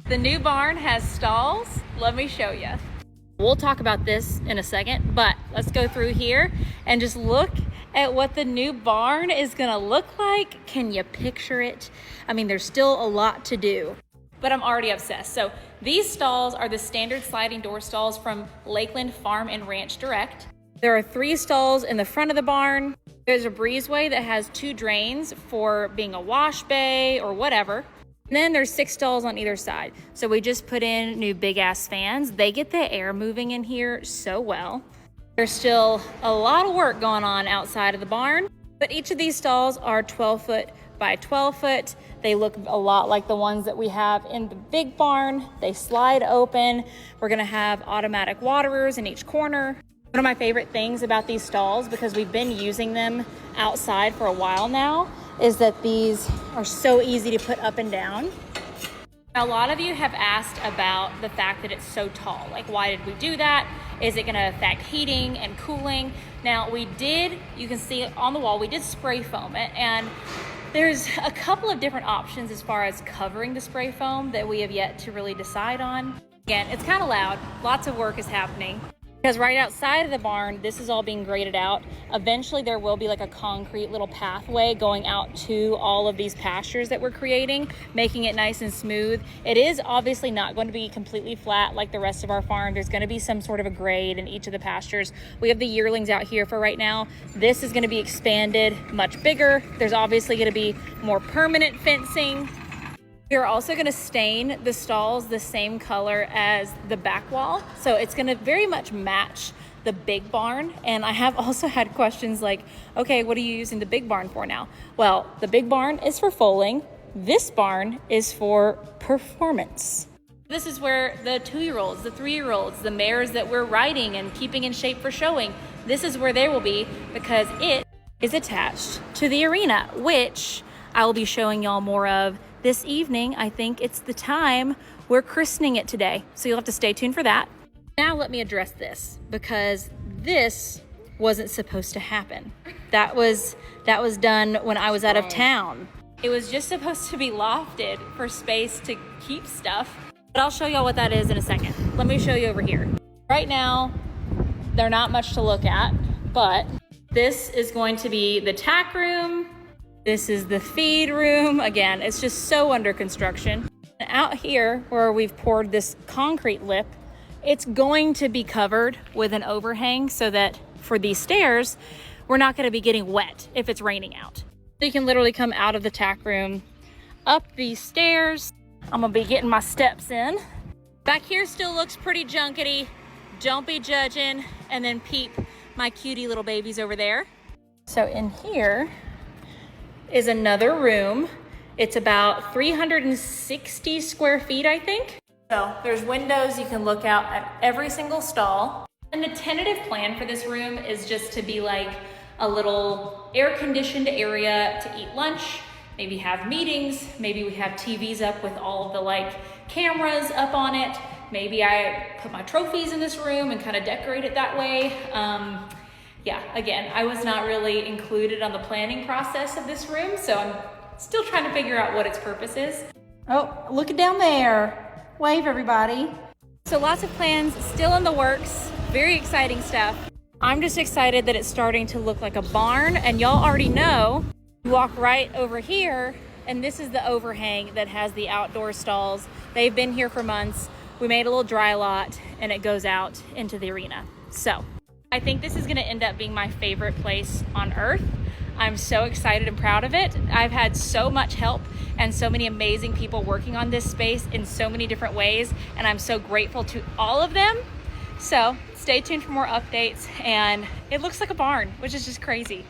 The new barn has stalls. Let me show you. We'll talk about this in a second, but let's go through here and just look at what the new barn is gonna look like. Can you picture it? I mean, there's still a lot to do, but I'm already obsessed. So these stalls are the standard sliding door stalls from Lakeland Farm and Ranch Direct. There are 3 stalls in the front of the barn. There's a breezeway that has 2 drains for being a wash bay or whatever. And then there's 6 stalls on either side. So we just put in new big ass fans. They get the air moving in here so well. There's still a lot of work going on outside of the barn, but each of these stalls are 12 foot by 12 foot. They look a lot like the ones that we have in the big barn. They slide open. We're gonna have automatic waterers in each corner. One of my favorite things about these stalls, because we've been using them outside for a while now, is that these are so easy to put up and down. A lot of you have asked about the fact that it's so tall. Like, why did we do that? Is it gonna affect heating and cooling? Now we did, you can see on the wall, we did spray foam it, and there's a couple of different options as far as covering the spray foam that we have yet to really decide on. Again, it's kind of loud, lots of work is happening. Because right outside of the barn, this is all being graded out. Eventually there will be like a concrete little pathway going out to all of these pastures that we're creating, making it nice and smooth. It is obviously not going to be completely flat like the rest of our farm. There's going to be some sort of a grade in each of the pastures. We have the yearlings out here for right now. This is going to be expanded much bigger. There's obviously going to be more permanent fencing. We're also going to stain the stalls the same color as the back wall. So it's going to very much match the big barn. And I have also had questions like, okay, what are you using the big barn for now? Well, the big barn is for foaling. This barn is for performance. This is where the 2-year-olds, the 3-year-olds, the mares that we're riding and keeping in shape for showing, this is where they will be, because it is attached to the arena, which I will be showing y'all more of this evening. I think it's the time we're christening it today. So you'll have to stay tuned for that. Now let me address this, because this wasn't supposed to happen. That was done when I was out of town. It was just supposed to be lofted for space to keep stuff. But I'll show y'all what that is in a second. Let me show you over here. Right now, they're not much to look at, but this is going to be the tack room. This is the feed room. Again, it's just so under construction. And out here where we've poured this concrete lip, it's going to be covered with an overhang so that for these stairs, we're not gonna be getting wet if it's raining out. So you can literally come out of the tack room, up these stairs. I'm gonna be getting my steps in. Back here still looks pretty junkety. Don't be judging. And then peep my cutie little babies over there. So in here is another room. It's about 360 square feet, I think. So there's windows, you can look out at every single stall. And the tentative plan for this room is just to be like a little air-conditioned area to eat lunch, maybe have meetings, maybe we have TVs up with all of the like cameras up on it. Maybe I put my trophies in this room and kind of decorate it that way. Yeah, again, I was not really included on the planning process of this room, so I'm still trying to figure out what its purpose is. Oh, look it down there. Wave, everybody. So lots of plans still in the works. Very exciting stuff. I'm just excited that it's starting to look like a barn, and y'all already know, you walk right over here, and this is the overhang that has the outdoor stalls. They've been here for months. We made a little dry lot, and it goes out into the arena. So I think this is gonna end up being my favorite place on earth. I'm so excited and proud of it. I've had so much help and so many amazing people working on this space in so many different ways, and I'm so grateful to all of them. So stay tuned for more updates, and it looks like a barn, which is just crazy.